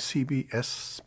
CBS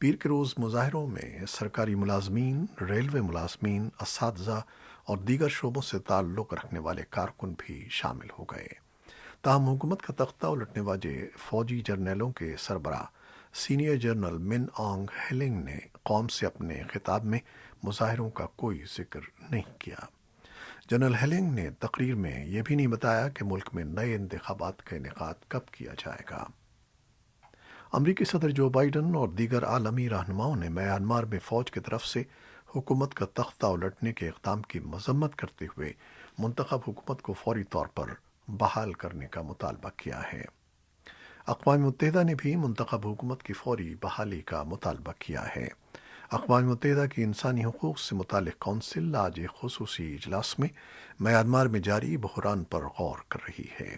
پیر کے روز مظاہروں میں سرکاری ملازمین، ریلوے ملازمین، اساتذہ اور دیگر شعبوں سے تعلق رکھنے والے کارکن بھی شامل ہو گئے۔ تاہم حکومت کا تختہ الٹنے والے فوجی جرنیلوں کے سربراہ سینئر جنرل من آنگ ہیلنگ نے قوم سے اپنے خطاب میں مظاہروں کا کوئی ذکر نہیں کیا۔ جنرل ہیلنگ نے تقریر میں یہ بھی نہیں بتایا کہ ملک میں نئے انتخابات کا انعقاد کب کیا جائے گا۔ امریکی صدر جو بائیڈن اور دیگر عالمی رہنماؤں نے میانمار میں فوج کی طرف سے حکومت کا تختہ الٹنے کے اقدام کی مذمت کرتے ہوئے منتخب حکومت کو فوری طور پر بحال کرنے کا مطالبہ کیا ہے۔ اقوام متحدہ نے بھی منتخب حکومت کی فوری بحالی کا مطالبہ کیا ہے۔ اقوام متحدہ کی انسانی حقوق سے متعلق کونسل آج ایک خصوصی اجلاس میں میانمار میں جاری بحران پر غور کر رہی ہے۔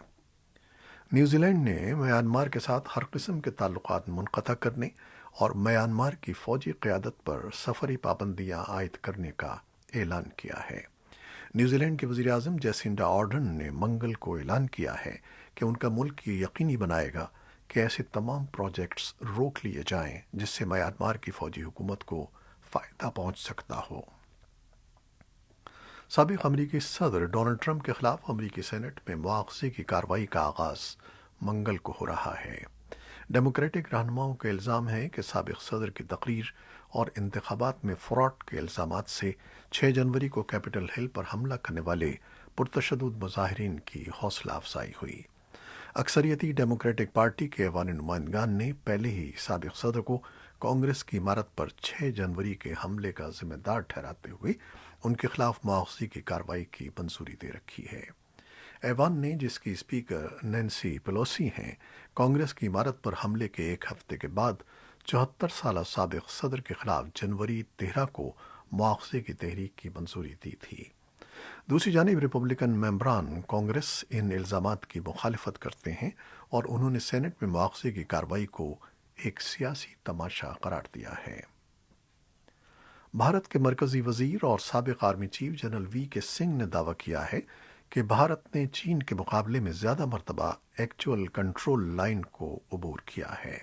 نیوزی لینڈ نے میانمار کے ساتھ ہر قسم کے تعلقات منقطع کرنے اور میانمار کی فوجی قیادت پر سفری پابندیاں عائد کرنے کا اعلان کیا ہے۔ نیوزی لینڈ کے وزیر اعظم جیسنڈا آرڈرن نے منگل کو اعلان کیا ہے کہ ان کا ملک یہ یقینی بنائے گا کہ ایسے تمام پروجیکٹس روک لیے جائیں جس سے میانمار کی فوجی حکومت کو فائدہ پہنچ سکتا ہو۔ سابق امریکی صدر ڈونلڈ ٹرمپ کے خلاف امریکی سینٹ میں مواخذے کی کارروائی کا آغاز منگل کو ہو رہا ہے۔ ڈیموکریٹک رہنماؤں کا الزام ہے کہ سابق صدر کی تقریر اور انتخابات میں فراڈ کے الزامات سے 6 جنوری کو کیپٹل ہل پر حملہ کرنے والے پرتشدد مظاہرین کی حوصلہ افزائی ہوئی۔ اکثریتی ڈیموکریٹک پارٹی کے ایوان نمائندگان نے پہلے ہی سابق صدر کو کانگریس کی عمارت پر 6 جنوری کے حملے کا ذمہ دار ٹھہراتے ہوئے ان کے خلاف مواخذے کی کارروائی کی منظوری دے رکھی ہے۔ ایوان نے، جس کی اسپیکر نینسی پیلوسی ہیں، کانگریس کی عمارت پر حملے کے ایک ہفتے کے بعد 74 سالہ سابق صدر کے خلاف جنوری 13 کو مواخذے کی تحریک کی منظوری دی تھی۔ دوسری جانب ریپبلکن ممبران کانگریس ان الزامات کی مخالفت کرتے ہیں اور انہوں نے سینٹ میں مواخذے کی کارروائی کو ایک سیاسی تماشا قرار دیا ہے۔ بھارت کے مرکزی وزیر اور سابق آرمی چیف جنرل وی کے سنگھ نے دعویٰ کیا ہے کہ بھارت نے چین کے مقابلے میں زیادہ مرتبہ ایکچوئل کنٹرول لائن کو عبور کیا ہے۔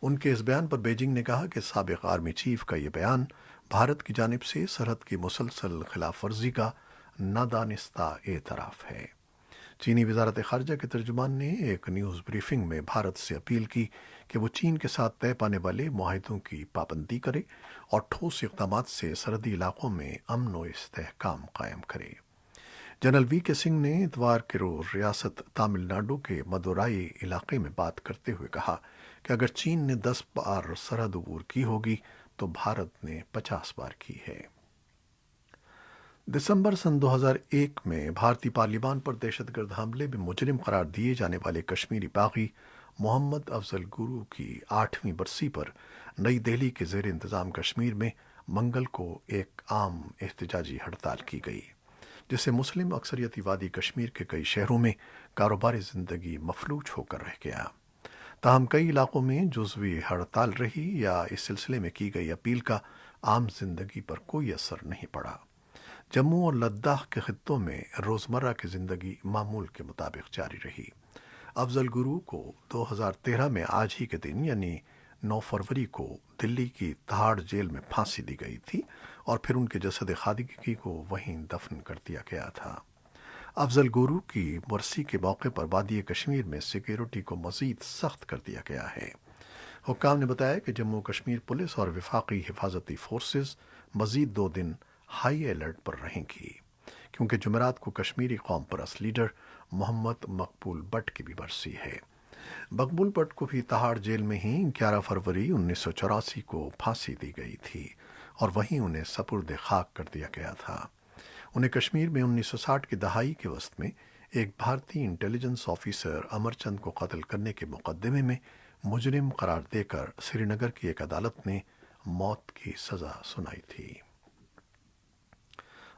ان کے اس بیان پر بیجنگ نے کہا کہ سابق آرمی چیف کا یہ بیان بھارت کی جانب سے سرحد کی مسلسل خلاف ورزی کا نادانستہ اعتراف ہے۔ چینی وزارت خارجہ کے ترجمان نے ایک نیوز بریفنگ میں بھارت سے اپیل کی کہ وہ چین کے ساتھ طے پانے والے معاہدوں کی پابندی کرے اور ٹھوس اقدامات سے سرحدی علاقوں میں امن و استحکام قائم کرے۔ جنرل وی کے سنگھ نے اتوار کے روز ریاست تامل ناڈو کے مدورائی علاقے میں بات کرتے ہوئے کہا کہ اگر چین نے 10 بار سرحد عبور کی ہوگی تو بھارت نے 50 بار کی ہے۔ دسمبر سن 2001 میں بھارتی پارلیمان پر دہشت گرد حملے میں مجرم قرار دیے جانے والے کشمیری باغی محمد افضل گورو کی 8ویں برسی پر نئی دہلی کے زیر انتظام کشمیر میں منگل کو ایک عام احتجاجی ہڑتال کی گئی، جس سے مسلم اکثریتی وادی کشمیر کے کئی شہروں میں کاروباری زندگی مفلوج ہو کر رہ گیا۔ تاہم کئی علاقوں میں جزوی ہڑتال رہی یا اس سلسلے میں کی گئی اپیل کا عام زندگی پر کوئی اثر نہیں پڑا۔ جموں اور لداخ کے خطوں میں روزمرہ کی زندگی معمول کے مطابق جاری رہی۔ افضل گورو کو 2013 میں آج ہی کے دن یعنی 9 فروری کو دلی کی تہاڑ جیل میں پھانسی دی گئی تھی اور پھر ان کے جسد خاکگی کو وہیں دفن کر دیا گیا تھا۔ افضل گورو کی برسی کے موقع پر وادی کشمیر میں سیکیورٹی کو مزید سخت کر دیا گیا ہے۔ حکام نے بتایا کہ جموں کشمیر پولیس اور وفاقی حفاظتی فورسز مزید 2 دن ہائی الرٹ پر رہیں گی، کیونکہ جمعرات کو کشمیری قوم پرست لیڈر محمد مقبول بٹ کی بھی برسی ہے۔ مقبول بٹ کو بھی تہاڑ جیل میں ہی 11 فروری 1984 کو پھانسی دی گئی تھی اور وہیں انہیں سپرد خاک کر دیا گیا تھا۔ انہیں کشمیر میں 1960 کی دہائی کے وسط میں ایک بھارتی انٹیلیجنس آفیسر امر چند کو قتل کرنے کے مقدمے میں مجرم قرار دے کر سری نگر کی ایک عدالت نے موت کی سزا سنائی تھی۔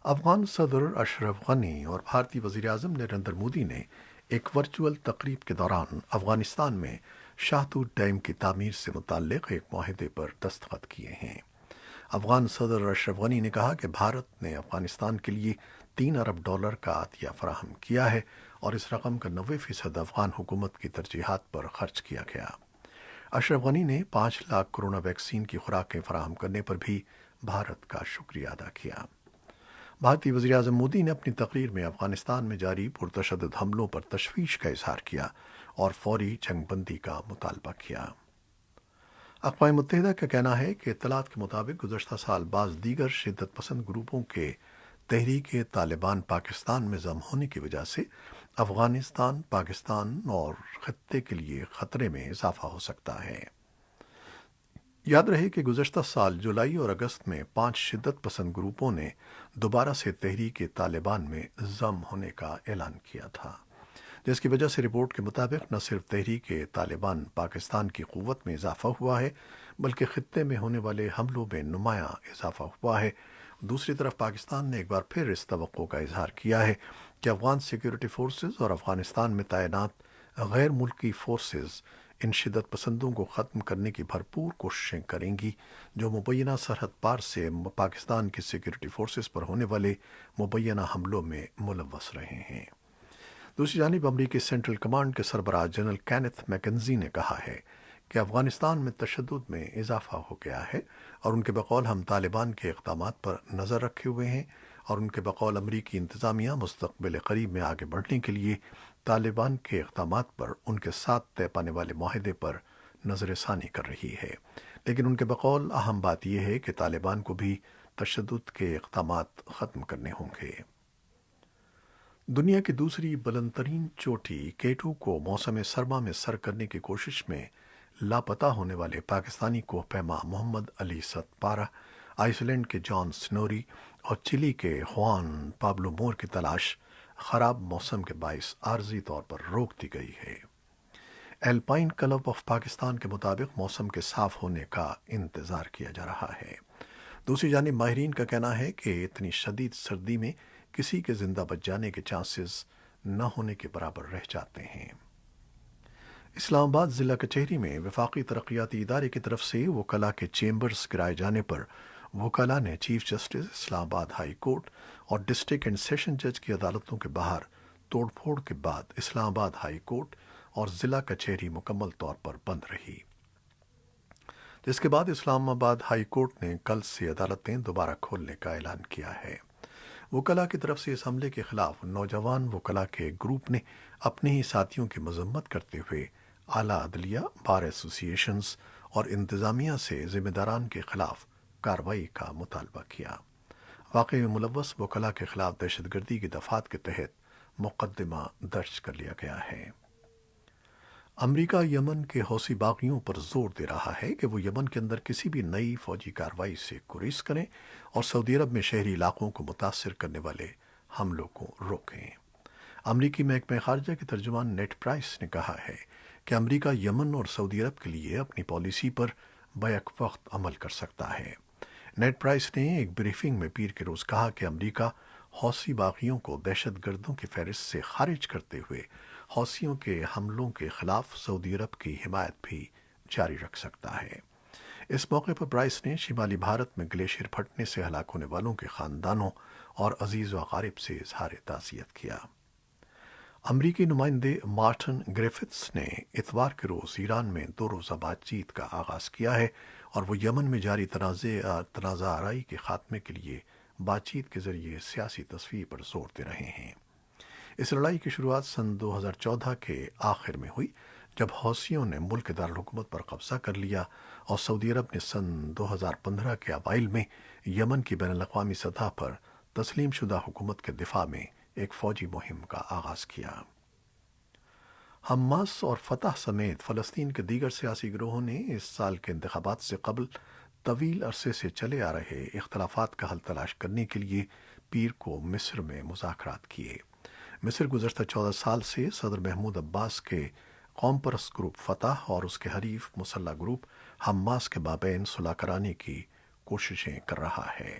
افغان صدر اشرف غنی اور بھارتی وزیر اعظم نریندر مودی نے ایک ورچوئل تقریب کے دوران افغانستان میں شاہتوت ڈیم کی تعمیر سے متعلق ایک معاہدے پر دستخط کیے ہیں۔ افغان صدر اشرف غنی نے کہا کہ بھارت نے افغانستان کے لیے $3 ارب کا عطیہ فراہم کیا ہے اور اس رقم کا 90% افغان حکومت کی ترجیحات پر خرچ کیا گیا۔ اشرف غنی نے 5 لاکھ کورونا ویکسین کی خوراکیں فراہم کرنے پر بھی بھارت کا شکریہ ادا کیا۔ بھارتی وزیراعظم مودی نے اپنی تقریر میں افغانستان میں جاری پرتشدد حملوں پر تشویش کا اظہار کیا اور فوری جنگ بندی کا مطالبہ کیا۔ اقوام متحدہ کا کہنا ہے کہ اطلاعات کے مطابق گزشتہ سال بعض دیگر شدت پسند گروپوں کے تحریک طالبان پاکستان میں ضم ہونے کی وجہ سے افغانستان، پاکستان اور خطے کے لیے خطرے میں اضافہ ہو سکتا ہے۔ یاد رہے کہ گزشتہ سال جولائی اور اگست میں 5 شدت پسند گروپوں نے دوبارہ سے تحریک طالبان میں ضم ہونے کا اعلان کیا تھا، جس کی وجہ سے رپورٹ کے مطابق نہ صرف تحریک طالبان پاکستان کی قوت میں اضافہ ہوا ہے بلکہ خطے میں ہونے والے حملوں میں نمایاں اضافہ ہوا ہے۔ دوسری طرف پاکستان نے ایک بار پھر اس توقع کا اظہار کیا ہے کہ افغان سیکیورٹی فورسز اور افغانستان میں تعینات غیر ملکی فورسز ان شدت پسندوں کو ختم کرنے کی بھرپور کوششیں کریں گی جو مبینہ سرحد پار سے پاکستان کی سیکیورٹی فورسز پر ہونے والے مبینہ حملوں میں ملوث رہے ہیں۔ دوسری جانب امریکی سینٹرل کمانڈ کے سربراہ جنرل کینتھ میکنزی نے کہا ہے کہ افغانستان میں تشدد میں اضافہ ہو گیا ہے اور ان کے بقول ہم طالبان کے اقدامات پر نظر رکھے ہوئے ہیں، اور ان کے بقول امریکی انتظامیہ مستقبل قریب میں آگے بڑھنے کے لیے طالبان کے اقدامات پر ان کے ساتھ طے پانے والے معاہدے پر نظر ثانی کر رہی ہے، لیکن ان کے بقول اہم بات یہ ہے کہ طالبان کو بھی تشدد کے اقدامات ختم کرنے ہوں گے۔ دنیا کی دوسری بلند ترین چوٹی K2 کو موسم سرما میں سر کرنے کی کوشش میں لاپتہ ہونے والے پاکستانی کوہ پیما محمد علی ستپارہ، آئس لینڈ کے جان سنوری اور چلی کے خوان پابلو مور کی تلاش خراب موسم کے باعث عارضی طور پر روک دی گئی ہے۔ ایلپائن کلب آف پاکستان کے مطابق موسم کے صاف ہونے کا انتظار کیا جا رہا ہے۔ دوسری جانب ماہرین کا کہنا ہے کہ اتنی شدید سردی میں کسی کے زندہ بچ جانے کے چانسز نہ ہونے کے برابر رہ جاتے ہیں۔ اسلام آباد ضلع کچہری میں وفاقی ترقیاتی ادارے کی طرف سے وکلاء کے چیمبرز گرائے جانے پر وکلاء نے چیف جسٹس اسلام آباد ہائی کورٹ اور ڈسٹرکٹ اینڈ سیشن جج کی عدالتوں کے باہر توڑ پھوڑ کے بعد اسلام آباد ہائی کورٹ اور ضلع کچہری مکمل طور پر بند رہی، جس کے بعد اسلام آباد ہائی کورٹ نے کل سے عدالتیں دوبارہ کھولنے کا اعلان کیا ہے۔ وکلاء کی طرف سے اس حملے کے خلاف نوجوان وکلاء کے گروپ نے اپنے ہی ساتھیوں کی مذمت کرتے ہوئے اعلیٰ عدلیہ، بار ایسوسی ایشنز اور انتظامیہ سے ذمہ داران کے خلاف کارروائی کا مطالبہ کیا۔ واقعے میں ملوث وکلاء کے خلاف دہشت گردی کی دفعات کے تحت مقدمہ درج کر لیا گیا ہے۔ امریکہ یمن کے حوثی باغیوں پر زور دے رہا ہے کہ وہ یمن کے اندر کسی بھی نئی فوجی کارروائی سے گریز کریں اور سعودی عرب میں شہری علاقوں کو متاثر کرنے والے حملوں کو روکیں۔ امریکی محکمہ خارجہ کے ترجمان نیٹ پرائس نے کہا ہے کہ امریکہ یمن اور سعودی عرب کے لیے اپنی پالیسی پر بیک وقت عمل کر سکتا ہے۔ نیٹ پرائس نے ایک بریفنگ میں پیر کے روز کہا کہ امریکہ حوثی باغیوں کو دہشت گردوں کی فہرست سے خارج کرتے ہوئے حوثیوں کے حملوں کے خلاف سعودی عرب کی حمایت بھی جاری رکھ سکتا ہے۔ اس موقع پر پرائس نے شمالی بھارت میں گلیشیئر پھٹنے سے ہلاک ہونے والوں کے خاندانوں اور عزیز و اقارب سے اظہار تعزیت کیا۔ امریکی نمائندے مارٹن گریفتھس نے اتوار کے روز ایران میں 2 روزہ بات چیت کا آغاز کیا ہے اور وہ یمن میں جاری تنازع آرائی کے خاتمے کے لیے بات چیت کے ذریعے سیاسی تصفیہ پر زور دے رہے ہیں۔ اس لڑائی کی شروعات سن 2014 کے آخر میں ہوئی جب حوثیوں نے ملک کے دارالحکومت پر قبضہ کر لیا اور سعودی عرب نے سن 2015 کے اوائل میں یمن کی بین الاقوامی سطح پر تسلیم شدہ حکومت کے دفاع میں ایک فوجی مہم کا آغاز کیا۔ حماس اور فتح سمیت فلسطین کے دیگر سیاسی گروہوں نے اس سال کے انتخابات سے قبل طویل عرصے سے چلے آ رہے اختلافات کا حل تلاش کرنے کے لیے پیر کو مصر میں مذاکرات کیے۔ مصر گزشتہ 14 سال سے صدر محمود عباس کے قوم پرست گروپ فتح اور اس کے حریف مسلح گروپ حماس کے مابین صلح کرانے کی کوششیں کر رہا ہے۔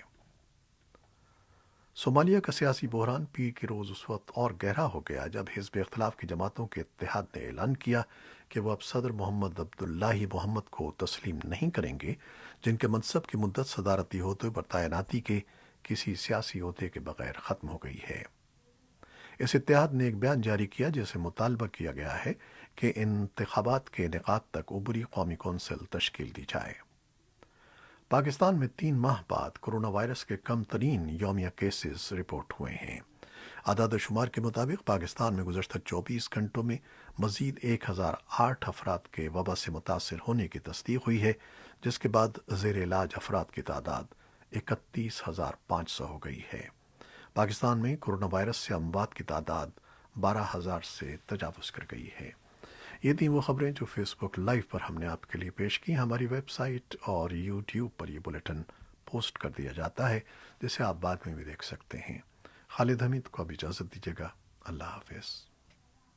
صومالیہ کا سیاسی بحران پیر کے روز اس وقت اور گہرا ہو گیا جب حزب اختلاف کی جماعتوں کے اتحاد نے اعلان کیا کہ وہ اب صدر محمد عبداللہ محمد کو تسلیم نہیں کریں گے، جن کے منصب کی مدت صدارتی عہدے پر تعیناتی کے کسی سیاسی عہدے کے بغیر ختم ہو گئی ہے۔ اس اتحاد نے ایک بیان جاری کیا جس میں مطالبہ کیا گیا ہے کہ انتخابات کے انعقاد تک عبوری قومی کونسل تشکیل دی جائے۔ پاکستان میں 3 ماہ بعد کرونا وائرس کے کم ترین یومیہ کیسز رپورٹ ہوئے ہیں۔ اعداد و شمار کے مطابق پاکستان میں گزشتہ 24 گھنٹوں میں مزید 1008 افراد کے وبا سے متاثر ہونے کی تصدیق ہوئی ہے، جس کے بعد زیر علاج افراد کی تعداد 31,500 ہو گئی ہے۔ پاکستان میں کرونا وائرس سے اموات کی تعداد 12,000 سے تجاوز کر گئی ہے۔ یہ تھیں وہ خبریں جو فیس بک لائیو پر ہم نے آپ کے لیے پیش کی۔ ہماری ویب سائٹ اور یوٹیوب پر یہ بلیٹن پوسٹ کر دیا جاتا ہے، جسے آپ بعد میں بھی دیکھ سکتے ہیں۔ خالد حمید کو اب اجازت دیجیے گا۔ اللہ حافظ۔